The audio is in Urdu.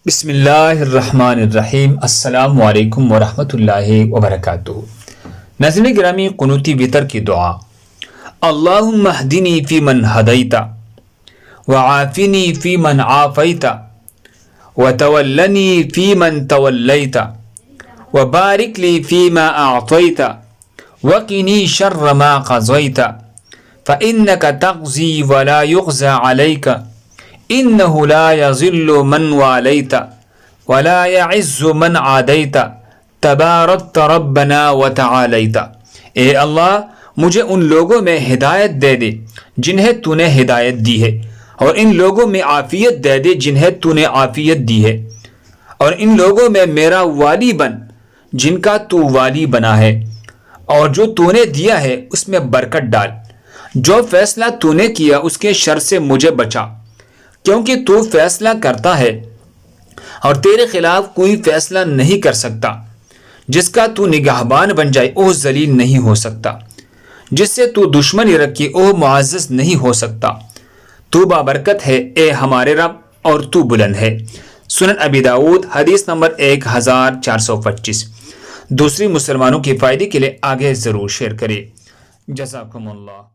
بسم اللہ الرحمن الرحیم۔ السلام علیکم ورحمۃ اللہ وبرکاتہ۔ ناظرین گرامی، قنوتی وتر کی دعا۔ اللہم اہدنی فی من ہدیت وعافنی فی من عافیت وتولنی فی من تولیت وبارک لی فیما اعطیت وقنی شر ما قضیت فانک تقضی ولا یقضى علیک انہ لا یذل من والیت ولا یعز من عادیت تبارکت ربنا وتعالیت۔ اے اللہ، مجھے ان لوگوں میں ہدایت دے دے جنہیں تو نے ہدایت دی ہے، اور ان لوگوں میں عافیت دے دے جنہیں تو نے عافیت دی ہے، اور ان لوگوں میں میرا والی بن جن کا تو والی بنا ہے، اور جو تو نے دیا ہے اس میں برکت ڈال۔ جو فیصلہ تو نے کیا اس کے شر سے مجھے بچا، کیونکہ تو فیصلہ کرتا ہے اور تیرے خلاف کوئی فیصلہ نہیں کر سکتا۔ جس کا تو نگہبان بن جائے وہ ذلیل نہیں ہو سکتا، جس سے تو دشمنی رکھی وہ معزز نہیں ہو سکتا۔ تو بابرکت ہے اے ہمارے رب، اور تو بلند ہے۔ سنن ابی داؤد حدیث نمبر 1425۔ دوسری مسلمانوں کے فائدے کے لیے آگے ضرور شیئر کریں۔ جزاکم اللہ۔